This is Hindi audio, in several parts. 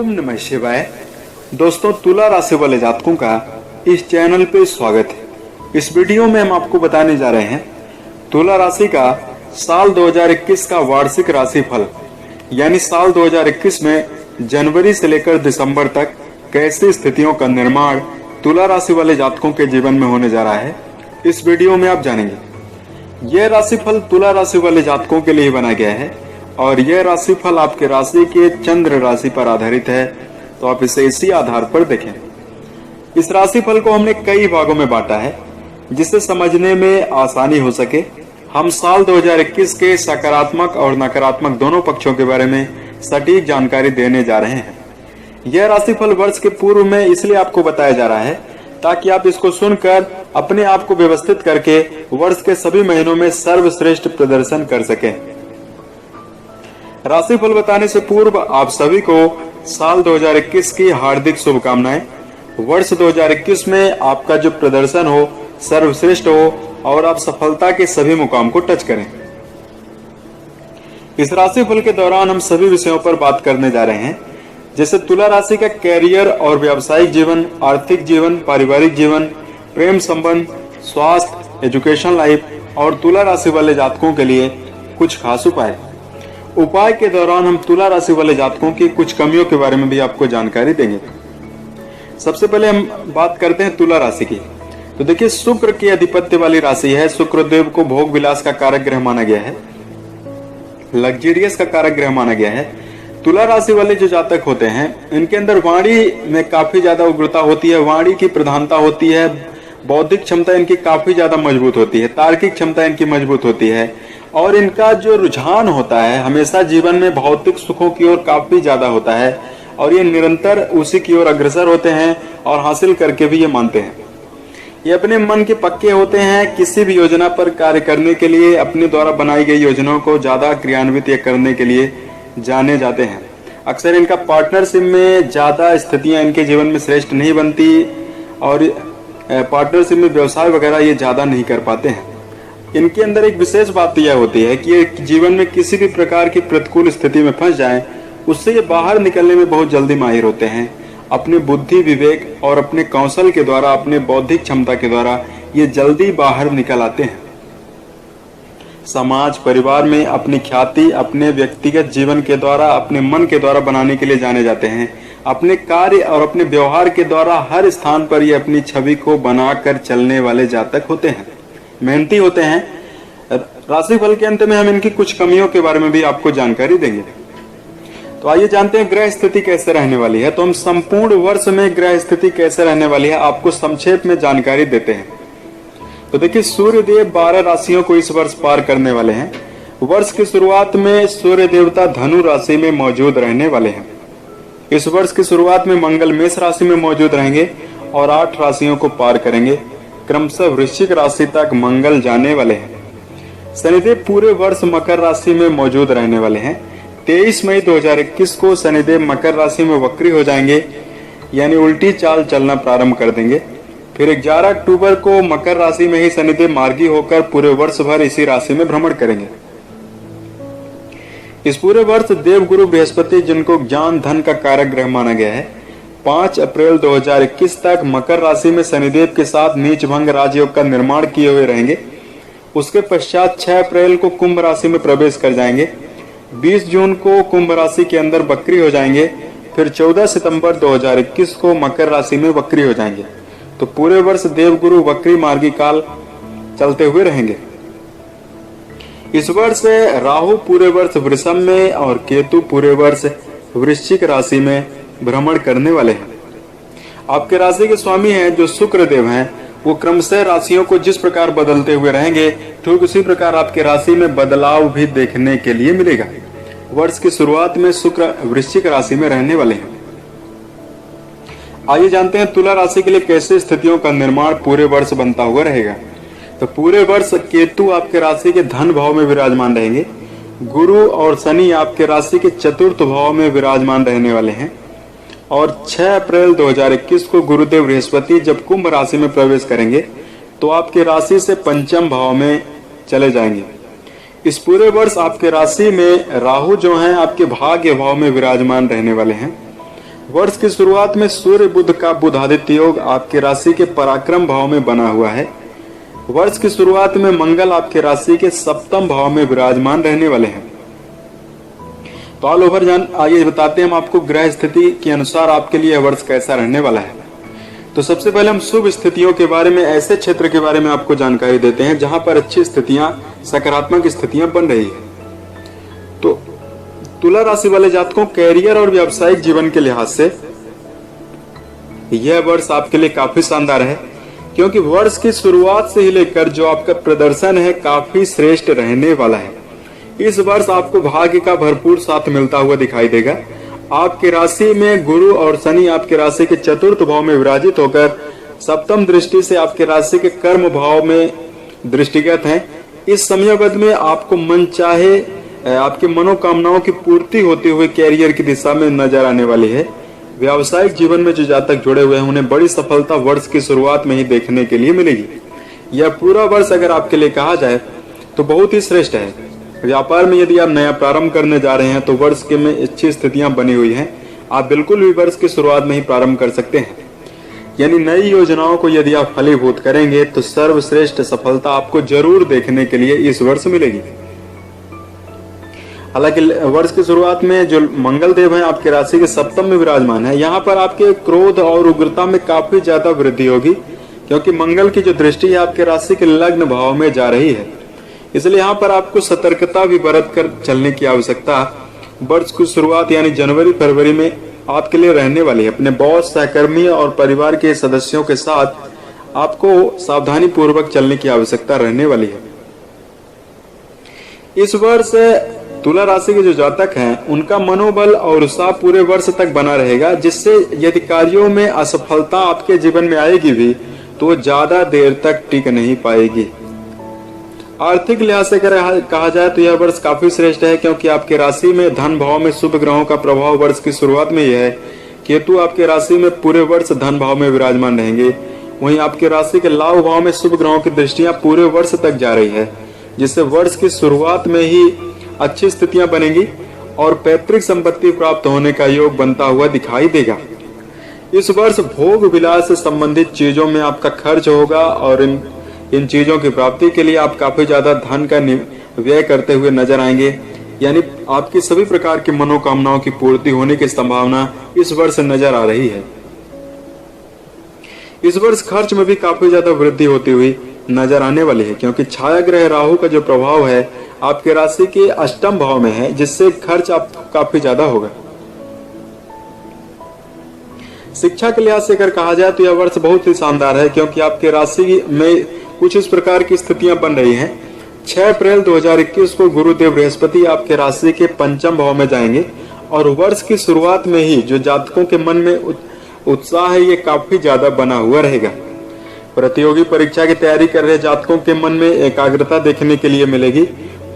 ओम नमः शिवाय। दोस्तों, तुला राशि वाले जातकों का इस चैनल पे स्वागत है। इस वीडियो में हम आपको बताने जा रहे हैं तुला राशि का साल 2021 का वार्षिक राशि फल, यानी साल 2021 में जनवरी से लेकर दिसंबर तक कैसी स्थितियों का निर्माण तुला राशि वाले जातकों के जीवन में होने जा रहा है। इस वीडियो में आप जानेंगे। यह राशिफल तुला राशि वाले जातकों के लिए बनाया गया है और यह राशिफल आपके राशि के चंद्र राशि पर आधारित है, तो आप इसे इसी आधार पर देखें। इस राशिफल को हमने कई भागों में बांटा है जिससे समझने में आसानी हो सके। हम साल 2021 के सकारात्मक और नकारात्मक दोनों पक्षों के बारे में सटीक जानकारी देने जा रहे हैं। यह राशिफल वर्ष के पूर्व में इसलिए आपको बताया जा रहा है ताकि आप इसको सुनकर अपने आप को व्यवस्थित करके वर्ष के सभी महीनों में सर्वश्रेष्ठ प्रदर्शन कर सकें। राशिफल बताने से पूर्व आप सभी को साल 2021 की हार्दिक शुभकामनाएं। वर्ष 2021 में आपका जो प्रदर्शन हो सर्वश्रेष्ठ हो और आप सफलता के सभी मुकाम को टच करें। इस राशिफल के दौरान हम सभी विषयों पर बात करने जा रहे हैं, जैसे तुला राशि का कैरियर और व्यावसायिक जीवन, आर्थिक जीवन, पारिवारिक जीवन, प्रेम संबंध, स्वास्थ्य, एजुकेशन लाइफ और तुला राशि वाले जातकों के लिए कुछ खास उपाय के दौरान हम तुला राशि वाले जातकों की कुछ कमियों के बारे में भी आपको जानकारी देंगे। सबसे पहले हम बात करते हैं तुला राशि की। तो देखिए, शुक्र की अधिपत्य वाली राशि है। शुक्र देव को भोग विलास का कारक ग्रह माना गया है, लग्जरियस का कारक ग्रह माना गया है। तुला राशि वाले जो जातक होते हैं इनके अंदर वाणी में काफी ज्यादा उग्रता होती है, वाणी की प्रधानता होती है, बौद्धिक क्षमता इनकी काफी ज्यादा मजबूत होती है, तार्किक क्षमता इनकी मजबूत होती है और इनका जो रुझान होता है हमेशा जीवन में भौतिक सुखों की ओर काफी ज्यादा होता है और ये निरंतर उसी की ओर अग्रसर होते हैं और हासिल करके भी ये मानते हैं। ये अपने मन के पक्के होते हैं। किसी भी योजना पर कार्य करने के लिए अपने द्वारा बनाई गई योजनाओं को ज्यादा क्रियान्वित करने के लिए जाने जाते हैं। अक्सर इनका पार्टनरशिप में ज्यादा स्थितियां इनके जीवन में श्रेष्ठ नहीं बनती और पार्टनरशिप में व्यवसाय वगैरह ये ज्यादा नहीं कर पाते हैं। इनके अंदर एक विशेष बात यह होती है कि ये जीवन में किसी भी प्रकार की प्रतिकूल स्थिति में फंस जाएं, उससे ये बाहर निकलने में बहुत जल्दी माहिर होते हैं। अपने बुद्धि, विवेक और अपने कौशल के द्वारा, अपने बौद्धिक क्षमता के द्वारा ये जल्दी बाहर निकल आते हैं। समाज, परिवार में अपनी ख्याति अपने व्यक्तिगत जीवन के द्वारा, अपने मन के द्वारा बनाने के लिए जाने जाते हैं। अपने कार्य और अपने व्यवहार के द्वारा हर स्थान पर ये अपनी छवि को बनाकर चलने वाले जातक होते हैं, मेहनती होते हैं। राशिफल के अंत में हम इनकी कुछ कमियों के बारे में भी आपको जानकारी देंगे। तो आइए जानते हैं ग्रह स्थिति कैसे रहने वाली है। तो हम संपूर्ण वर्ष में ग्रह स्थिति कैसे रहने वाली है आपको संक्षेप में जानकारी देते हैं। तो देखिए, सूर्य देव 12 राशियों को इस वर्ष पार करने वाले हैं। वर्ष की शुरुआत में सूर्य देवता धनु राशि में मौजूद रहने वाले हैं। इस वर्ष की शुरुआत में मंगल मेष राशि में मौजूद रहेंगे और 8 राशियों को पार करेंगे। क्रमशः वृश्चिक राशि तक मंगल जाने वाले हैं। शनिदेव पूरे वर्ष मकर राशि में मौजूद रहने वाले हैं। 23 मई 2021 को शनिदेव मकर राशि में वक्री हो जाएंगे, यानी उल्टी चाल चलना प्रारंभ कर देंगे। फिर 11 अक्टूबर को मकर राशि में ही शनिदेव मार्गी होकर पूरे वर्ष भर इसी राशि में भ्रमण करेंगे। इस पूरे वर्ष देवगुरु बृहस्पति, जिनको ज्ञान धन का कारक ग्रह माना गया है, 5 अप्रैल 2021 तक मकर राशि में शनिदेव के साथ नीच भंग राजयोग का निर्माण किए हुए रहेंगे। उसके पश्चात 6 अप्रैल को कुंभ राशि में प्रवेश कर जाएंगे। 20 जून को कुंभ राशि के अंदर वक्री हो जाएंगे। फिर 14 सितंबर 2021 को मकर राशि में वक्री हो जाएंगे। तो पूरे वर्ष देवगुरु वक्री मार्गी काल चलते हुए रहेंगे। इस वर्ष राहु पूरे वर्ष वृषभ में और केतु पूरे वर्ष वृश्चिक राशि में भ्रमण करने वाले हैं। आपके राशि के स्वामी हैं जो शुक्र देव हैं, वो क्रमशः राशियों को जिस प्रकार बदलते हुए रहेंगे ठीक उसी प्रकार आपके राशि में बदलाव भी देखने के लिए मिलेगा। वर्ष की शुरुआत में शुक्र वृश्चिक राशि में रहने वाले हैं। आइए जानते हैं तुला राशि के लिए कैसे स्थितियों का निर्माण पूरे वर्ष बनता हुआ रहेगा। तो पूरे वर्ष केतु आपके राशि के धन भाव में विराजमान रहेंगे। गुरु और शनि आपके राशि के चतुर्थ भाव में विराजमान रहने वाले हैं और 6 अप्रैल 2021 को गुरुदेव बृहस्पति जब कुंभ राशि में प्रवेश करेंगे तो आपके राशि से पंचम भाव में चले जाएंगे। इस पूरे वर्ष आपके राशि में राहु जो हैं आपके भाग्य भाव में विराजमान रहने वाले हैं। वर्ष की शुरुआत में सूर्य बुध का बुधादित्य योग आपके राशि के पराक्रम भाव में बना हुआ है। वर्ष की शुरुआत में मंगल आपके राशि के सप्तम भाव में विराजमान रहने वाले हैं। तो ऑल ओवर आइए बताते हैं हम आपको ग्रह स्थिति के अनुसार आपके लिए वर्ष कैसा रहने वाला है। तो सबसे पहले हम शुभ स्थितियों के बारे में, ऐसे क्षेत्र के बारे में आपको जानकारी देते हैं जहां पर अच्छी स्थितियां, सकारात्मक स्थितियां बन रही है। तो तुला राशि वाले जातकों, कैरियर और व्यावसायिक जीवन के लिहाज से यह वर्ष आपके लिए काफी शानदार है, क्योंकि वर्ष की शुरुआत से ही लेकर जो आपका प्रदर्शन है काफी श्रेष्ठ रहने वाला है। इस वर्ष आपको भाग्य का भरपूर साथ मिलता हुआ दिखाई देगा। आपके राशि में गुरु और शनि आपके राशि के चतुर्थ भाव में विराजित होकर सप्तम दृष्टि से आपके राशि के कर्म भाव में दृष्टिगत हैं। इस समयावधि में आपको मन चाहे आपके मनोकामनाओं की पूर्ति होते हुए कैरियर की दिशा में नजर आने वाली है। व्यावसायिक जीवन में जो जातक जुड़े हुए हैं उन्हें बड़ी सफलता वर्ष की शुरुआत में ही देखने के लिए मिलेगी। यह पूरा वर्ष अगर आपके लिए कहा जाए तो बहुत ही श्रेष्ठ है। व्यापार में यदि आप नया प्रारंभ करने जा रहे हैं तो वर्ष के में अच्छी स्थितियां बनी हुई हैं। आप बिल्कुल भी वर्ष की शुरुआत में ही प्रारंभ कर सकते हैं। यानी नई योजनाओं को यदि आप फलीभूत करेंगे तो सर्वश्रेष्ठ सफलता आपको जरूर देखने के लिए इस वर्ष मिलेगी। हालांकि वर्ष की शुरुआत में जो मंगल देव है आपके राशि के सप्तम में विराजमान है, यहाँ पर आपके क्रोध और उग्रता में काफी ज्यादा वृद्धि होगी, क्योंकि मंगल की जो दृष्टि है आपके राशि के लग्न भाव में जा रही है। इसलिए यहाँ पर आपको सतर्कता भी बरत कर चलने की आवश्यकता वर्ष की शुरुआत यानी जनवरी फरवरी में आपके लिए रहने वाली है। अपने बॉस, सहकर्मी और परिवार के सदस्यों के साथ आपको सावधानी पूर्वक चलने की आवश्यकता रहने वाली है। इस वर्ष तुला राशि के जो जातक हैं उनका मनोबल और उत्साह पूरे वर्ष तक बना रहेगा, जिससे यदि कार्यों में असफलता आपके जीवन में आएगी भी तो वो ज्यादा देर तक टिक नहीं पाएगी। आर्थिक लिहाज से कहा जाए तो यह वर्ष काफी श्रेष्ठ है, क्योंकि आपके राशि में धन भाव में शुभ ग्रहों का प्रभाव वर्ष की शुरुआत में ही है। केतु आपके राशि में पूरे वर्ष धन भाव में विराजमान रहेंगे। वहीं आपके राशि के लाभ भाव में शुभ ग्रहों की दृष्टियां पूरे वर्ष तक जा रही है, जिससे वर्ष की शुरुआत में ही अच्छी स्थितियां बनेंगी और पैतृक संपत्ति प्राप्त होने का योग बनता हुआ दिखाई देगा। इस वर्ष भोग विलास से संबंधित चीजों में आपका खर्च होगा और इन चीजों की प्राप्ति के लिए आप काफी ज्यादा धन का व्यय करते हुए नजर आएंगे। यानी आपकी सभी प्रकार की मनोकामनाओं की पूर्ति होने की संभावना इस वर्ष नजर आ रही है। इस वर्ष खर्च में भी काफी ज्यादा वृद्धि होती हुई नजर आने वाली है, क्योंकि छाया ग्रह राहु का जो प्रभाव है आपके राशि के अष्टम भाव में है, जिससे खर्च आपको काफी ज्यादा होगा। शिक्षा के लिहाज से अगर कहा जाए तो यह वर्ष बहुत ही शानदार है, क्योंकि आपके राशि में कुछ इस प्रकार की स्थितियां बन रही हैं। 6 अप्रैल 2021 को गुरुदेव बृहस्पति आपके राशि के पंचम भाव में जाएंगे और वर्ष की शुरुआत में ही जो जातकों के मन में उत्साह है ये काफी ज्यादा बना हुआ रहेगा। प्रतियोगी परीक्षा की तैयारी कर रहे जातकों के मन में एकाग्रता देखने के लिए मिलेगी।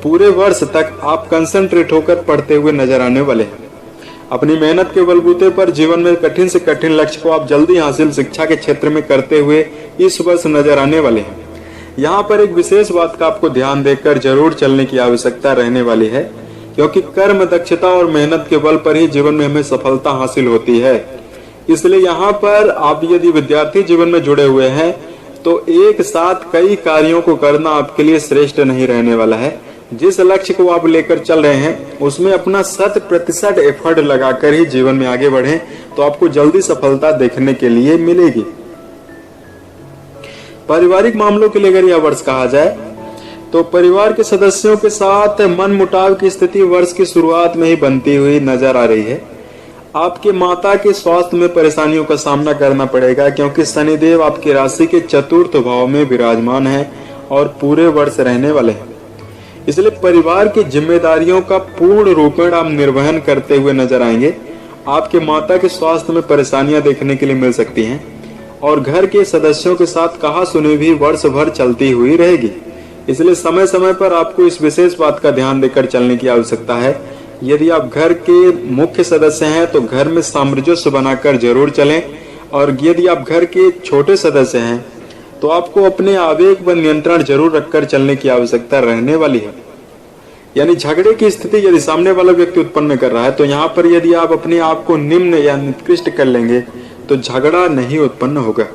पूरे वर्ष तक आप कंसंट्रेट होकर पढ़ते हुए नजर आने वाले हैं। अपनी मेहनत के बलबूते पर जीवन में कठिन से कठिन लक्ष्य को आप जल्दी हासिल शिक्षा के क्षेत्र में करते हुए इस वर्ष नजर आने वाले हैं। यहाँ पर एक विशेष बात का आपको ध्यान देकर जरूर चलने की आवश्यकता रहने वाली है, क्योंकि कर्म दक्षता और मेहनत के बल पर ही जीवन में हमें सफलता हासिल होती है। इसलिए यहाँ पर आप यदि विद्यार्थी जीवन में जुड़े हुए हैं तो एक साथ कई कार्यों को करना आपके लिए श्रेष्ठ नहीं रहने वाला है। जिस लक्ष्य को आप लेकर चल रहे हैं उसमें अपना 100% एफर्ट लगाकर ही जीवन में आगे बढ़ें तो आपको जल्दी सफलता देखने के लिए मिलेगी। पारिवारिक मामलों के लिए अगर यह वर्ष कहा जाए तो परिवार के सदस्यों के साथ मनमुटाव की स्थिति वर्ष की शुरुआत में ही बनती हुई नजर आ रही है। आपके माता के स्वास्थ्य में परेशानियों का सामना करना पड़ेगा, क्योंकि शनिदेव आपकी राशि के चतुर्थ भाव में विराजमान है और पूरे वर्ष रहने वाले हैं। इसलिए परिवार की जिम्मेदारियों का पूर्ण रूपेण आप निर्वहन करते हुए नजर आएंगे। आपके माता के स्वास्थ्य में परेशानियां देखने के लिए मिल सकती हैं और घर के सदस्यों के साथ कहा सुनी भी वर्ष भर चलती हुई रहेगी। इसलिए समय समय पर आपको इस विशेष बात का ध्यान देकर चलने की आवश्यकता है। यदि आप घर के मुख्य सदस्य हैं तो घर में सामंजस्य बनाकर जरूर चलें, और यदि आप घर के छोटे सदस्य हैं तो आपको अपने आवेग पर नियंत्रण जरूर रखकर चलने की आवश्यकता रहने वाली है। यानी झगड़े की स्थिति यदि सामने वाला व्यक्ति उत्पन्न कर रहा है तो यहाँ पर यदि आप अपने आप को निम्न या निकृष्ट कर लेंगे तो झगड़ा नहीं उत्पन्न होगा।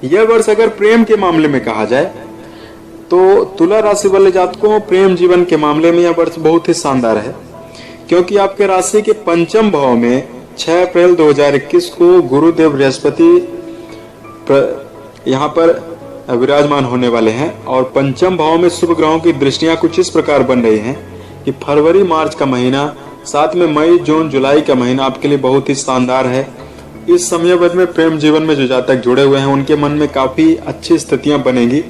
यह वर्ष अगर प्रेम के मामले में कहा जाए तो तुला राशि वाले जातकों प्रेम जीवन के मामले में यह वर्ष बहुत ही शानदार है, क्योंकि आपके राशि के पंचम भाव में 6 अप्रैल 2021 को गुरुदेव बृहस्पति यहाँ पर विराजमान होने वाले हैं और पंचम भाव में शुभ ग्रहों की दृष्टियां कुछ इस प्रकार बन रही हैं कि फरवरी मार्च का महीना, साथ में मई जून जुलाई का महीना आपके लिए बहुत ही शानदार है। इस समयावधि में प्रेम जीवन में जो जातक जुड़े हुए हैं उनके मन में काफी अच्छी स्थितियां बनेगी।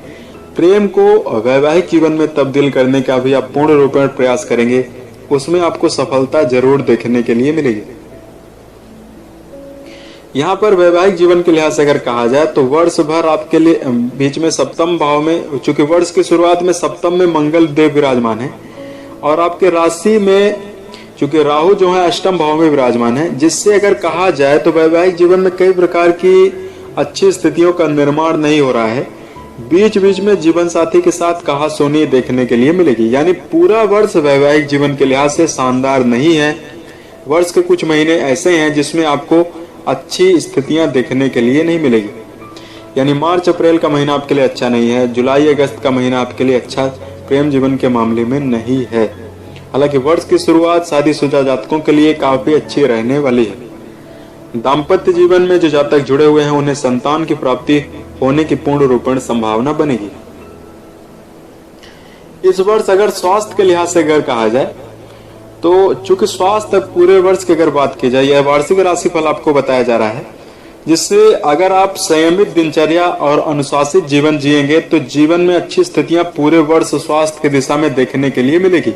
प्रेम को वैवाहिक जीवन में तब्दील करने का भी आप पूर्ण रूप में प्रयास करेंगे, उसमें आपको सफलता जरूर देखने के लिए मिलेगी। यहाँ पर वैवाहिक जीवन के लिहाज से अगर कहा जाए तो वर्ष भर आपके लिए बीच में सप्तम भाव में, चूंकि वर्ष की शुरुआत में सप्तम में मंगल देव विराजमान है और आपके राशि में चूंकि राहु जो है अष्टम भाव में विराजमान है, जिससे अगर कहा जाए तो वैवाहिक जीवन में कई प्रकार की अच्छी स्थितियों का निर्माण नहीं हो रहा है। बीच बीच में जीवन साथी के साथ कहा सुनी देखने के लिए मिलेगी, यानी पूरा वर्ष वैवाहिक जीवन के लिहाज से शानदार नहीं है। वर्ष के कुछ महीने ऐसे हैं जिसमें आपको अच्छी स्थितियां देखने के लिए नहीं मिलेगी, यानी मार्च अप्रैल का महीना आपके लिए अच्छा नहीं है, जुलाई अगस्त का महीना आपके लिए अच्छा प्रेम जीवन के मामले में नहीं है। हालांकि वर्ष की शुरुआत शादीशुदा जातकों के लिए काफी अच्छी रहने वाली है। दाम्पत्य जीवन में जो जातक जुड़े हुए हैं उन्हें संतान की प्राप्ति होने की पूर्ण रूपेण संभावना बनेगी। इस वर्ष अगर स्वास्थ्य के लिहाज से अगर कहा जाए तो चूंकि स्वास्थ्य पूरे वर्ष की अगर बात की जाए, यह वार्षिक राशिफल आपको बताया जा रहा है, जिससे अगर आप संयमित दिनचर्या और अनुशासित जीवन जिएंगे तो जीवन में अच्छी स्थितियां पूरे वर्ष स्वास्थ्य की दिशा में देखने के लिए मिलेगी।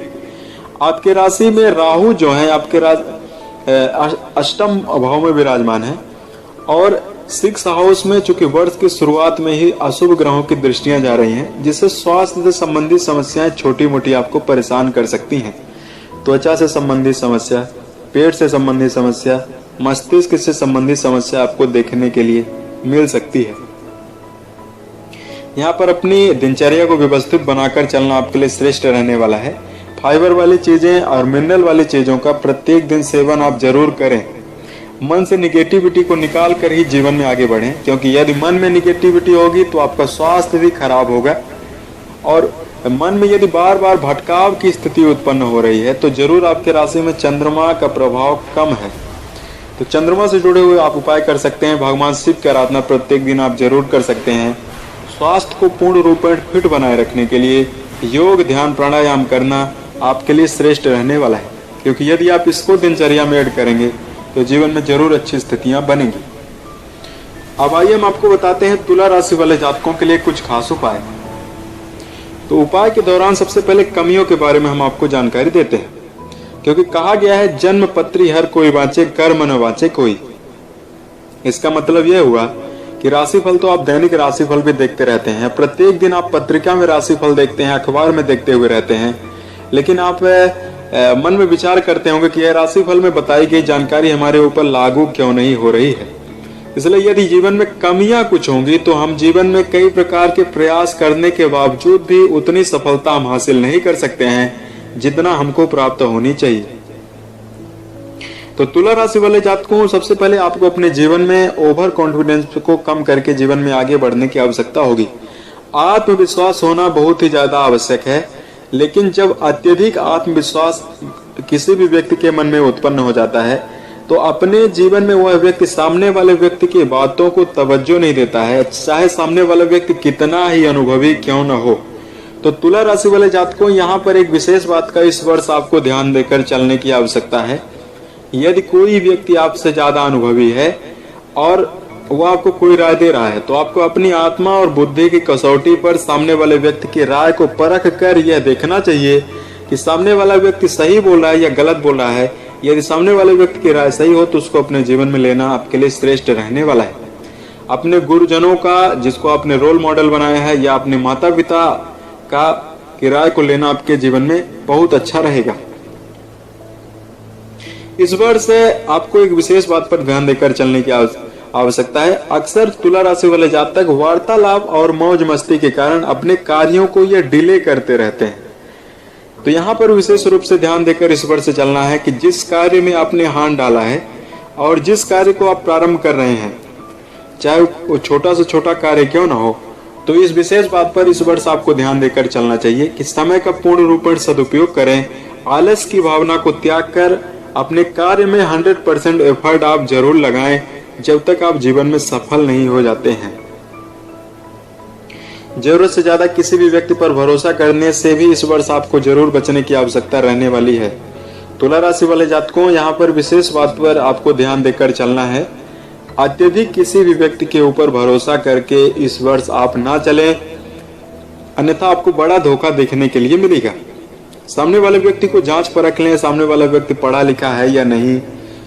आपके राशि में राहु जो है आपके अष्टम भाव में विराजमान है और 6 हाउस में चूंकि वर्ष की शुरुआत में ही अशुभ ग्रहों की दृष्टियां जा रही हैं, जिससे स्वास्थ्य से संबंधित समस्याएं छोटी मोटी आपको परेशान कर सकती हैं। त्वचा से संबंधित समस्या, पेट से संबंधित समस्या, मस्तिष्क से संबंधित समस्या आपको देखने के लिए मिल सकती है। यहाँ पर अपनी दिनचर्या को व्यवस्थित बनाकर चलना आपके लिए श्रेष्ठ रहने वाला है। फाइबर वाली चीजें और मिनरल वाली चीजों का प्रत्येक दिन सेवन आप जरूर करें। मन से निगेटिविटी को निकाल कर ही जीवन में आगे बढ़ें, क्योंकि यदि मन में निगेटिविटी होगी तो आपका स्वास्थ्य भी खराब होगा और मन में यदि बार बार भटकाव की स्थिति उत्पन्न हो रही है तो जरूर आपके राशि में चंद्रमा का प्रभाव कम है। तो चंद्रमा से जुड़े हुए आप उपाय कर सकते हैं। भगवान शिव की आराधना प्रत्येक दिन आप जरूर कर सकते हैं। स्वास्थ्य को पूर्ण रूप में फिट बनाए रखने के लिए योग, ध्यान, प्राणायाम करना आपके लिए श्रेष्ठ रहने वाला है, क्योंकि यदि आप इसको दिनचर्या में ऐड करेंगे तो जीवन में जरूर अच्छी स्थितियां बनेंगी। अब आइए हम आपको बताते हैं तुला राशि वाले जातकों के लिए कुछ खास उपाय। तो उपाय के दौरान सबसे पहले कमियों के बारे में हम आपको जानकारी देते हैं, क्योंकि कहा गया है जन्म पत्री हर कोई वांचे, कर्म न वांचे कोई। इसका मतलब यह हुआ कि राशिफल तो आप दैनिक राशिफल भी देखते रहते हैं, प्रत्येक दिन आप पत्रिका में राशिफल देखते हैं, अखबार में देखते हुए रहते हैं, लेकिन आप मन में विचार करते होंगे कि यह राशिफल में बताई गई जानकारी हमारे ऊपर लागू क्यों नहीं हो रही है। इसलिए यदि जीवन में कमियां कुछ होंगी तो हम जीवन में कई प्रकार के प्रयास करने के बावजूद भी उतनी सफलता हम हासिल नहीं कर सकते हैं जितना हमको प्राप्त होनी चाहिए। तो तुला राशि वाले जातकों, सबसे पहले आपको अपने जीवन में ओवर कॉन्फिडेंस को कम करके जीवन में आगे बढ़ने की आवश्यकता होगी। आत्मविश्वास होना बहुत ही ज्यादा आवश्यक है, लेकिन जब अत्यधिक आत्मविश्वास किसी भी व्यक्ति के मन में उत्पन्न हो जाता है तो अपने जीवन में वह व्यक्ति सामने वाले व्यक्ति की बातों को तवज्जो नहीं देता है, चाहे सामने वाला व्यक्ति कितना ही अनुभवी क्यों न हो। तो तुला राशि वाले जातकों, यहाँ पर एक विशेष बात का इस वर्ष आपको ध्यान देकर चलने की आवश्यकता है। यदि कोई व्यक्ति आपसे ज्यादा अनुभवी है और वह आपको कोई राय दे रहा है तो आपको अपनी आत्मा और बुद्धि की कसौटी पर सामने वाले व्यक्ति की राय को परख कर यह देखना चाहिए कि सामने वाला व्यक्ति सही बोल रहा है या गलत बोल रहा है। यदि सामने वाले व्यक्ति की राय सही हो तो उसको अपने जीवन में लेना आपके लिए श्रेष्ठ रहने वाला है। अपने गुरुजनों का, जिसको आपने रोल मॉडल बनाया है, या अपने माता पिता का की राय को लेना आपके जीवन में बहुत अच्छा रहेगा। इस वर्ष आपको एक विशेष बात पर ध्यान देकर चलने की आवश्यकता है। अक्सर तुला राशि वाले जातक वार्तालाप और मौज मस्ती के कारण अपने कार्यों को यह डिले करते रहते हैं। तो यहाँ पर विशेष रूप से ध्यान देकर इस वर्ष चलना है कि जिस कार्य में आपने हाथ डाला है और जिस कार्य को आप प्रारंभ कर रहे हैं, चाहे वो छोटा से छोटा कार्य क्यों ना हो, तो इस विशेष बात पर इस वर्ष आपको ध्यान देकर चलना चाहिए कि समय का पूर्ण रूप से सदुपयोग करें। आलस की भावना को त्याग कर अपने कार्य में 100% एफर्ट आप जरूर लगाएं जब तक आप जीवन में सफल नहीं हो जाते हैं। जरूरत से ज्यादा किसी भी व्यक्ति पर भरोसा करने से भी इस वर्ष आपको जरूर बचने की आवश्यकता रहने वाली है। तुला राशि वाले जातकों, यहाँ पर विशेष बात पर आपको ध्यान देकर चलना है। अत्यधिक किसी भी व्यक्ति के ऊपर भरोसा करके इस वर्ष आप ना चलें, अन्यथा आपको बड़ा धोखा देखने के लिए मिलेगा। सामने वाले व्यक्ति को जांच परख लें, सामने वाला व्यक्ति पढ़ा लिखा है या नहीं,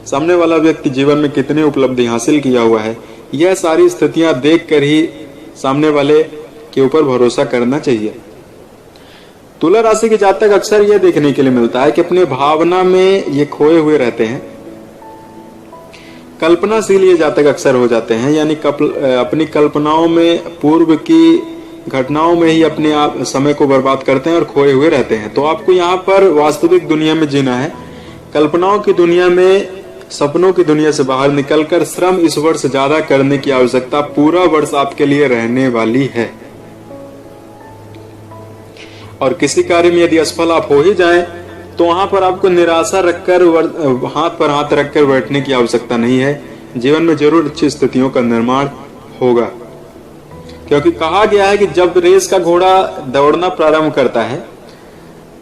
सामने वाला व्यक्ति जीवन में कितनी उपलब्धि हासिल किया हुआ है, यह सारी स्थितियां देखकर ही सामने वाले के ऊपर भरोसा करना चाहिए। तुला राशि के जातक अक्सर यह देखने के लिए मिलता है कि अपने भावना में ये खोए हुए रहते हैं। कल्पनाशील ये जातक अक्सर हो जाते हैं, यानी अपनी कल्पनाओं में पूर्व की घटनाओं में ही अपने आप समय को बर्बाद करते हैं और खोए हुए रहते हैं। तो आपको यहाँ पर वास्तविक दुनिया में जीना है। कल्पनाओं की दुनिया में, सपनों की दुनिया से बाहर निकलकर श्रम इस वर्ष ज्यादा करने की आवश्यकता पूरा वर्ष आपके लिए रहने वाली है। और किसी कार्य में यदि असफल आप हो ही जाएं, तो वहां पर आपको निराशा रखकर हाथ पर हाथ रखकर बैठने की आवश्यकता नहीं है। जीवन में जरूर अच्छी स्थितियों का निर्माण होगा, क्योंकि कहा गया है कि जब रेस का घोड़ा दौड़ना प्रारंभ करता है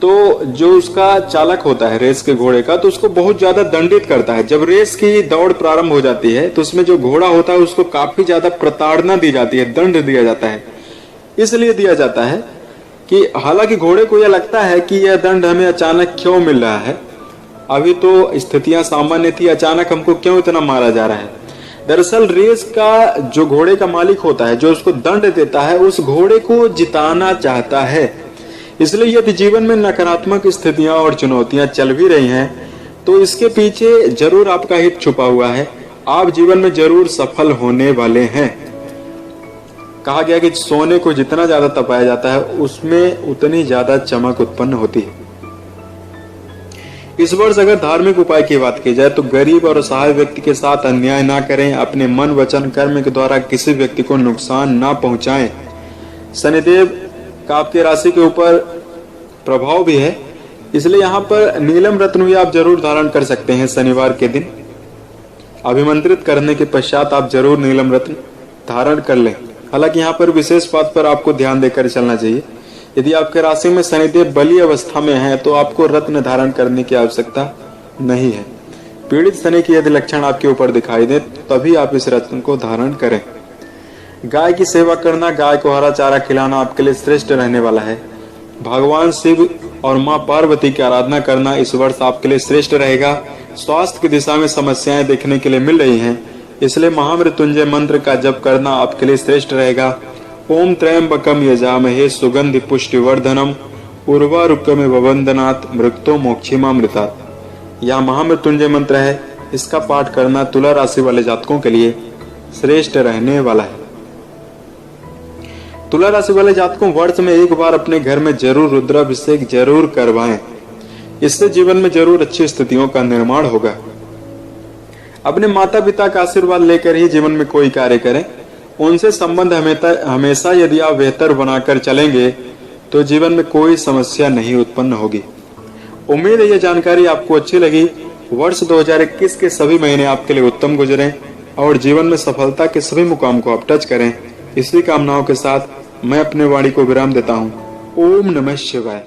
तो जो उसका चालक होता है रेस के घोड़े का, तो उसको बहुत ज्यादा दंडित करता है। जब रेस की दौड़ प्रारंभ हो जाती है तो उसमें जो घोड़ा होता है उसको काफी ज्यादा प्रताड़ना दी जाती है, दंड दिया जाता है। इसलिए दिया जाता है कि हालांकि घोड़े को यह लगता है कि यह दंड हमें अचानक क्यों मिल रहा है, अभी तो स्थितियां सामान्य थी, अचानक हमको क्यों इतना मारा जा रहा है। दरअसल रेस का जो घोड़े का मालिक होता है, जो उसको दंड देता है, उस घोड़े को जिताना चाहता है। इसलिए यदि जीवन में नकारात्मक स्थितियां और चुनौतियां चल भी रही हैं, तो इसके पीछे जरूर आपका हित छुपा हुआ है। आप जीवन में जरूर सफल होने वाले हैं। कहा गया कि सोने को जितना ज्यादा तपाया जाता है उसमें उतनी ज्यादा चमक उत्पन्न होती है। इस वर्ष अगर धार्मिक उपाय की बात की जाए तो गरीब और असहाय व्यक्ति के साथ अन्याय ना करें, अपने मन वचन कर्म के द्वारा किसी व्यक्ति को नुकसान ना पहुंचाएं। शनिदेव का आपके राशि के ऊपर प्रभाव भी है, इसलिए यहाँ पर नीलम रत्न भी आप जरूर धारण कर सकते हैं। शनिवार के दिन अभिमंत्रित करने के पश्चात आप जरूर नीलम रत्न धारण कर लें। हालांकि यहाँ पर विशेष बात पर आपको ध्यान देकर चलना चाहिए। यदि आपके राशि में शनिदेव बली अवस्था में है तो आपको रत्न धारण करने की आवश्यकता नहीं है। पीड़ित शनि के यदि लक्षण आपके ऊपर दिखाई दे तभी आप इस रत्न को धारण करें। गाय की सेवा करना, गाय को हरा चारा खिलाना आपके लिए श्रेष्ठ रहने वाला है। भगवान शिव और माँ पार्वती की आराधना करना इस वर्ष आपके लिए श्रेष्ठ रहेगा। स्वास्थ्य की दिशा में समस्याएं देखने के लिए मिल रही हैं, इसलिए महामृत्युंजय मंत्र का जप करना आपके लिए श्रेष्ठ रहेगा। ओम त्र्यंबकम यजामहे सुगंधि पुष्टिवर्धनम उर्वारुकमिव वंदनात् मृक्तो मोक्षिमामृतात्। यह महामृत्युंजय मंत्र है, इसका पाठ करना तुला राशि वाले जातकों के लिए श्रेष्ठ रहने वाला है। तुला राशि वाले जातकों, वर्ष में एक बार अपने घर में जरूर रुद्राभिषेक जरूर करवाएं। इससे जीवन में जरूर अच्छी स्थितियों का निर्माण होगा। अपने माता पिता का आशीर्वाद लेकर ही जीवन में कोई कार्य करें। उनसे संबंध हमेशा यदि आप बेहतर बनाकर चलेंगे तो जीवन में कोई समस्या नहीं उत्पन्न होगी। उम्मीद है यह जानकारी आपको अच्छी लगी। वर्ष 2021 के सभी महीने आपके लिए उत्तम गुजरें और जीवन में सफलता के सभी मुकाम को आप टच करें। इसी कामनाओं के साथ मैं अपने वाणी को विराम देता हूँ। ओम नमः शिवाय।